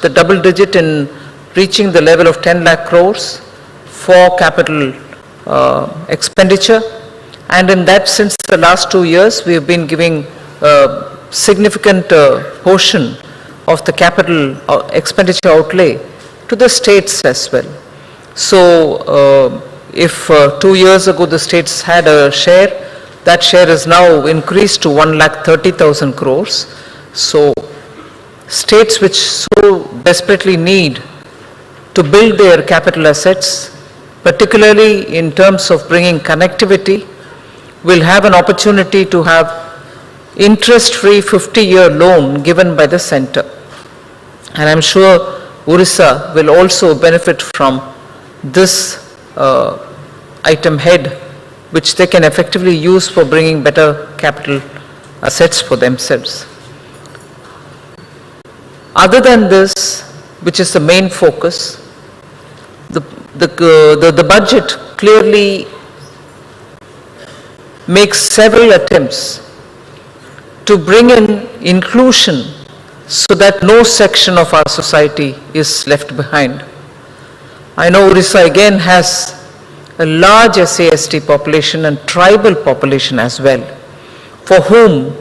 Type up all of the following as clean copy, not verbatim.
the double digit in reaching the level of 10 lakh crores for capital expenditure. And in that, since the last 2 years, we have been giving a significant portion of the capital expenditure outlay to the states as well. So if 2 years ago the states had a share, that share is now increased to 1,30,000 crores. So states which so desperately need to build their capital assets, particularly in terms of bringing connectivity, will have an opportunity to have interest-free 50-year loan given by the center. And I'm sure Orissa will also benefit from this item head, which they can effectively use for bringing better capital assets for themselves. Other than this, which is the main focus, the budget clearly makes several attempts to bring in inclusion so that no section of our society is left behind. I know Orissa again has a large SAST population and tribal population as well, for whom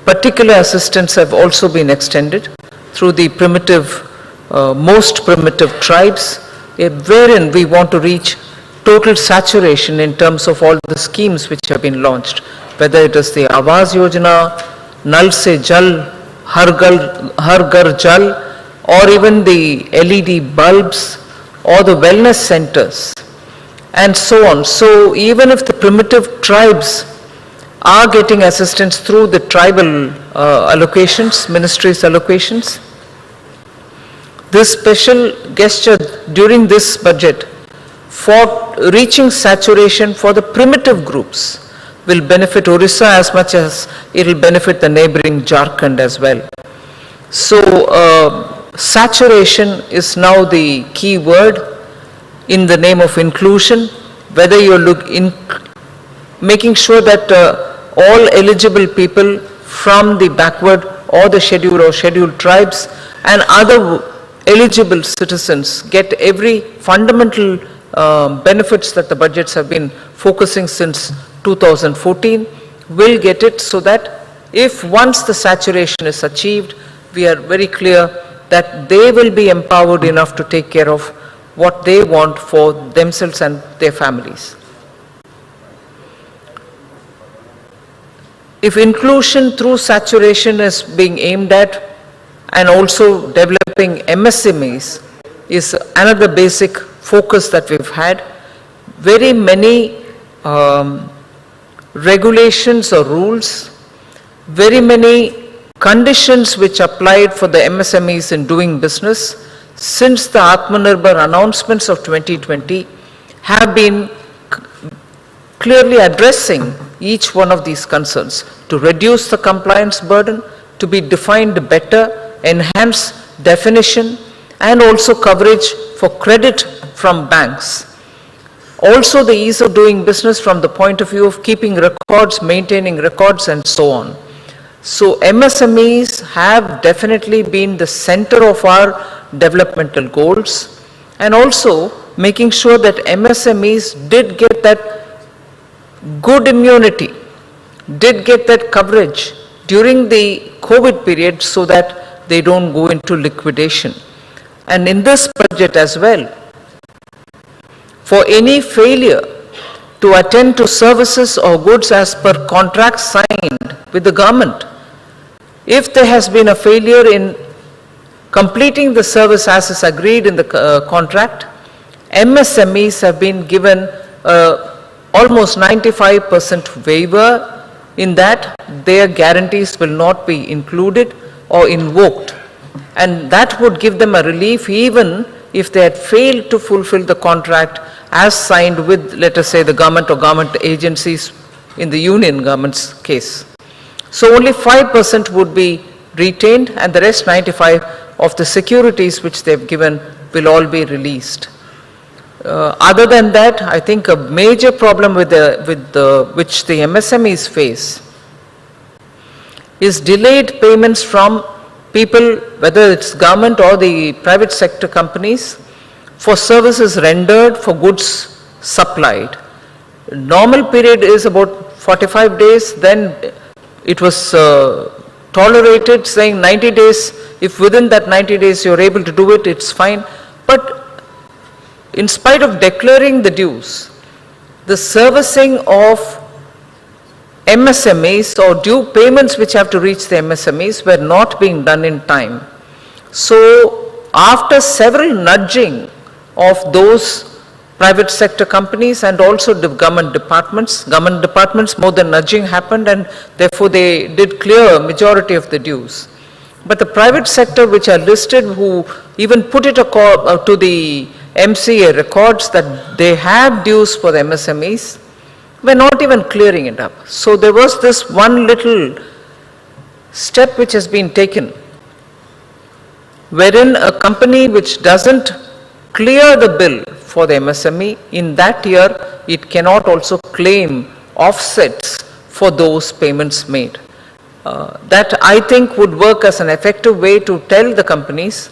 particular assistance have also been extended through the primitive, most primitive tribes, wherein we want to reach total saturation in terms of all the schemes which have been launched, whether it is the Awas Yojana, Nal Se Jal, Har Ghar Jal, or even the LED bulbs, or the wellness centers, and so on. So even if the primitive tribes are getting assistance through the tribal allocations, ministries allocations, this special gesture during this budget for reaching saturation for the primitive groups will benefit Orissa as much as it will benefit the neighboring Jharkhand as well. So saturation is now the key word in the name of inclusion, whether you're making sure that all eligible people from the backward or the scheduled tribes and other eligible citizens get every fundamental benefits that the budgets have been focusing since 2014, will get it, so that if once the saturation is achieved, we are very clear that they will be empowered enough to take care of what they want for themselves and their families. If inclusion through saturation is being aimed at, and also developing MSMEs is another basic focus that we've had, very many regulations or rules, very many conditions which applied for the MSMEs in doing business since the Atmanirbhar announcements of 2020 have been clearly addressing each one of these concerns to reduce the compliance burden, to be defined better, enhance definition, and also coverage for credit from banks. Also the ease of doing business from the point of view of keeping records, maintaining records, and so on. So MSMEs have definitely been the center of our developmental goals, and also making sure that MSMEs did get that good immunity, did get that coverage during the COVID period so that they don't go into liquidation. And in this budget as well, for any failure to attend to services or goods as per contracts signed with the government, if there has been a failure in completing the service as is agreed in the contract, MSMEs have been given almost 95% waiver in that their guarantees will not be included or invoked. And that would give them a relief even if they had failed to fulfill the contract as signed with, let us say, the government or government agencies in the union government's case. So only 5% would be retained, and the rest 95 of the securities which they've given will all be released. Other than that, I think a major problem which the MSMEs face is delayed payments from people, whether it's government or the private sector companies, for services rendered, for goods supplied. Normal period is about 45 days, then it was tolerated, saying 90 days, if within that 90 days you're able to do it, it's fine. But in spite of declaring the dues, the servicing of MSMEs or due payments which have to reach the MSMEs were not being done in time. So after several nudging of those private sector companies and also the government departments more than nudging happened, and therefore they did clear majority of the dues. But the private sector which are listed, who even put it to the MCA records that they have dues for the MSMEs, were not even clearing it up. So there was this one little step which has been taken, wherein a company which doesn't clear the bill for the MSME, in that year it cannot also claim offsets for those payments made. That I think would work as an effective way to tell the companies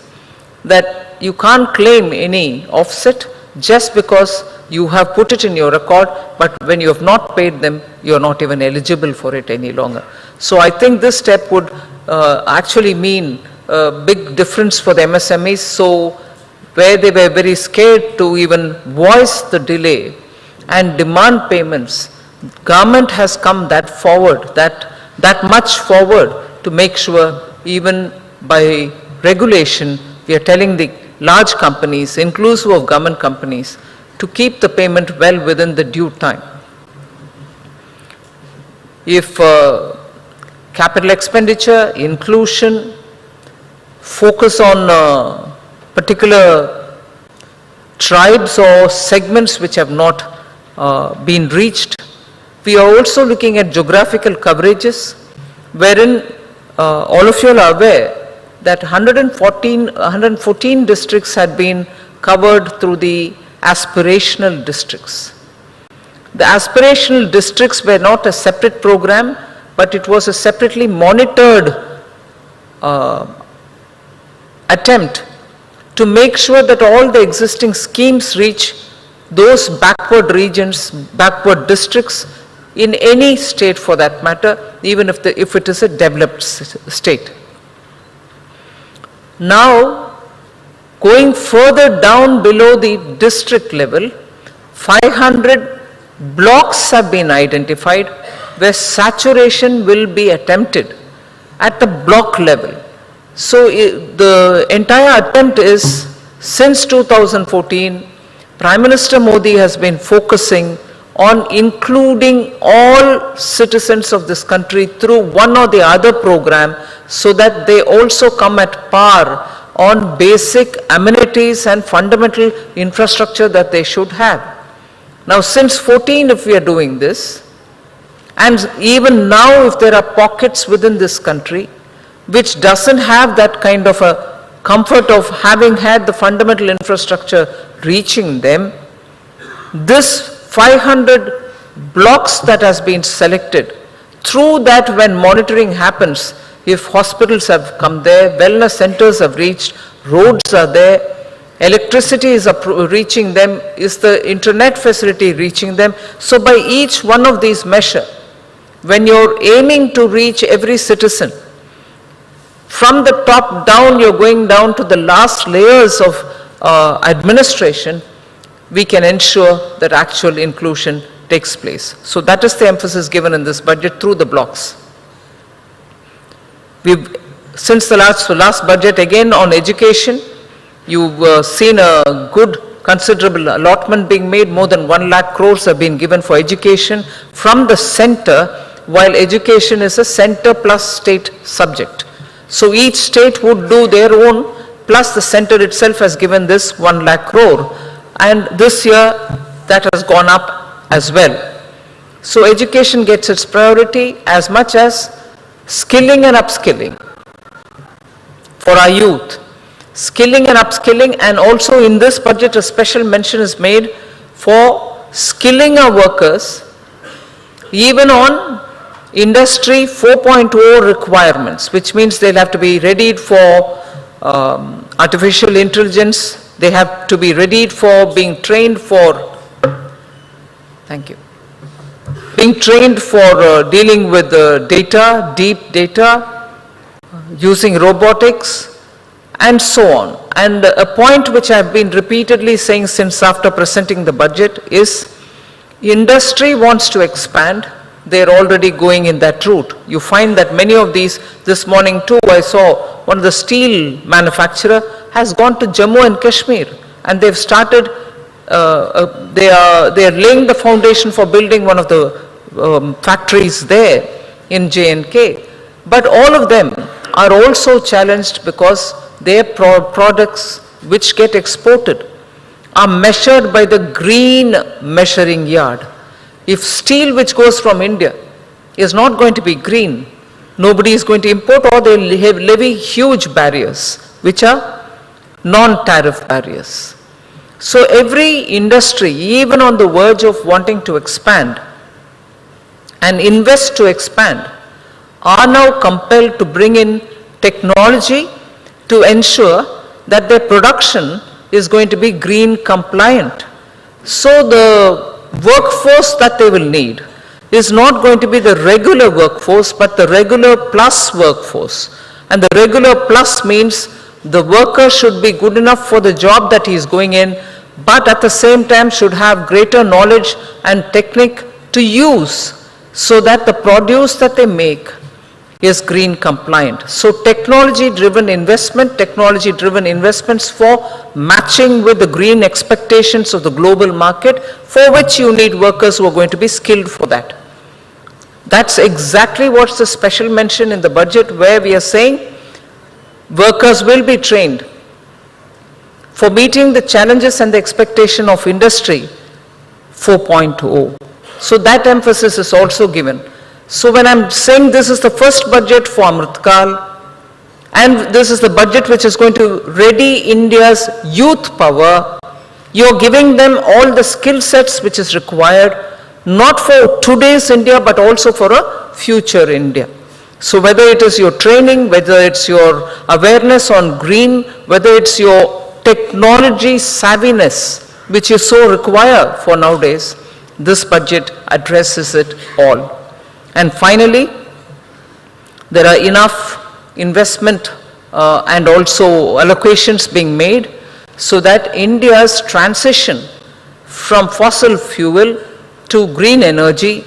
that you can't claim any offset just because you have put it in your record, but when you have not paid them, you are not even eligible for it any longer. So I think this step would actually mean a big difference for the MSMEs. So where they were very scared to even voice the delay and demand payments, government has come that forward, that much forward, to make sure even by regulation we are telling the large companies, inclusive of government companies, to keep the payment well within the due time. If capital expenditure, inclusion, focus on particular tribes or segments which have not been reached. We are also looking at geographical coverages, wherein all of you are aware that 114 districts had been covered through the aspirational districts. The aspirational districts were not a separate program, but it was a separately monitored attempt to make sure that all the existing schemes reach those backward regions, backward districts in any state for that matter, even if it is a developed state. Now, going further down below the district level, 500 blocks have been identified where saturation will be attempted at the block level. So the entire attempt is, since 2014, Prime Minister Modi has been focusing on including all citizens of this country through one or the other program, so that they also come at par on basic amenities and fundamental infrastructure that they should have. Now, since 14, if we are doing this, and even now if there are pockets within this country which doesn't have that kind of a comfort of having had the fundamental infrastructure reaching them, this 500 blocks that has been selected, through that when monitoring happens, if hospitals have come there, wellness centers have reached, roads are there, electricity is reaching them, is the internet facility reaching them. So by each one of these measures, when you're aiming to reach every citizen, from the top down, you're going down to the last layers of administration, we can ensure that actual inclusion takes place. So that is the emphasis given in this budget through the blocks. Since the last budget, again on education, you've seen a good considerable allotment being made. More than 1 lakh crores have been given for education from the center, while education is a center plus state subject. So each state would do their own, plus the center itself has given this 1 lakh crore. And this year that has gone up as well. So education gets its priority, as much as skilling and upskilling for our youth. Skilling and upskilling, and also in this budget a special mention is made for skilling our workers even on Industry 4.0 requirements, which means they'll have to be readied for artificial intelligence, they have to be readied for being trained for, thank you, being trained for dealing with data, deep data, using robotics, and so on. And a point which I've been repeatedly saying since after presenting the budget is, industry wants to expand. They're already going in that route. You find that many of these, this morning too, I saw one of the steel manufacturer has gone to Jammu and Kashmir, and they've started, they are laying the foundation for building one of the factories there in J&K. But all of them are also challenged because their products which get exported are measured by the green measuring yard. If steel which goes from India is not going to be green, nobody is going to import, or they levy huge barriers, which are non-tariff barriers. So every industry, even on the verge of wanting to expand and invest to expand, are now compelled to bring in technology to ensure that their production is going to be green compliant. So the workforce that they will need is not going to be the regular workforce, but the regular plus workforce. And the regular plus means the worker should be good enough for the job that he is going in, but at the same time should have greater knowledge and technique to use so that the produce that they make is green compliant. So technology-driven investments for matching with the green expectations of the global market, for which you need workers who are going to be skilled for that. That's exactly what's the special mention in the budget, where we are saying workers will be trained for meeting the challenges and the expectation of industry 4.0. So that emphasis is also given. So when I'm saying this is the first budget for Amritkal, and this is the budget which is going to ready India's youth power, you're giving them all the skill sets which is required, not for today's India, but also for a future India. So whether it is your training, whether it's your awareness on green, whether it's your technology savviness, which you so require for nowadays, this budget addresses it all. And finally, there are enough investment and also allocations being made so that India's transition from fossil fuel to green energy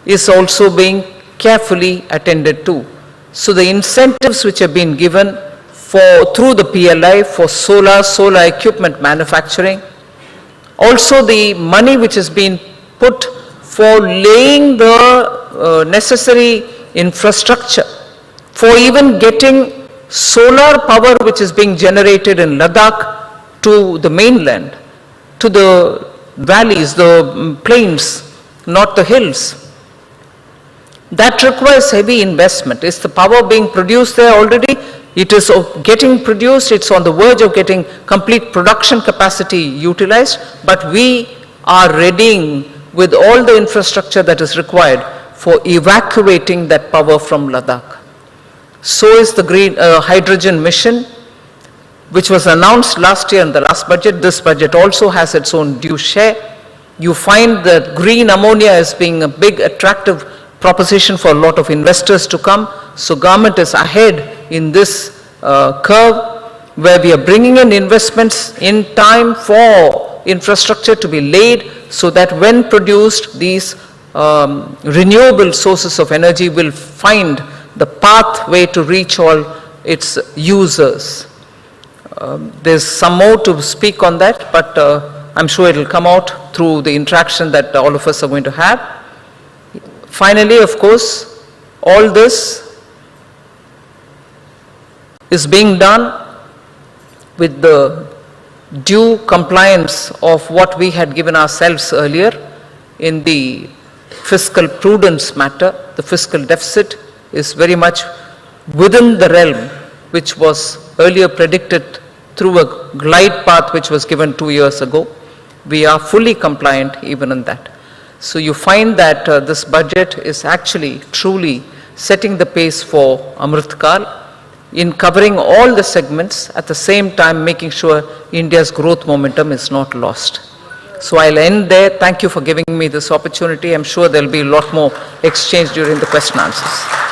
is also being carefully attended to. So the incentives which have been given through the PLI for solar equipment manufacturing, also the money which has been put for laying the necessary infrastructure for even getting solar power which is being generated in Ladakh to the mainland, to the valleys, the plains, not the hills. That requires heavy investment. Is the power being produced there already? It is getting produced, it's on the verge of getting complete production capacity utilized, but we are readying with all the infrastructure that is required for evacuating that power from Ladakh. So is the green hydrogen mission, which was announced last year in the last budget. This budget also has its own due share. You find that green ammonia as being a big attractive proposition for a lot of investors to come. So government is ahead in this curve, where we are bringing in investments in time for infrastructure to be laid, so that when produced, these renewable sources of energy will find the pathway to reach all its users. There's some more to speak on that, but I'm sure it will come out through the interaction that all of us are going to have. Finally, of course, all this is being done with the due compliance of what we had given ourselves earlier in the fiscal prudence matter. The fiscal deficit is very much within the realm which was earlier predicted through a glide path which was given 2 years ago. We are fully compliant even in that. So you find that this budget is actually truly setting the pace for Amrit Kal in covering all the segments, at the same time making sure India's growth momentum is not lost. So I'll end there. Thank you for giving me this opportunity. I'm sure there'll be a lot more exchange during the question answers.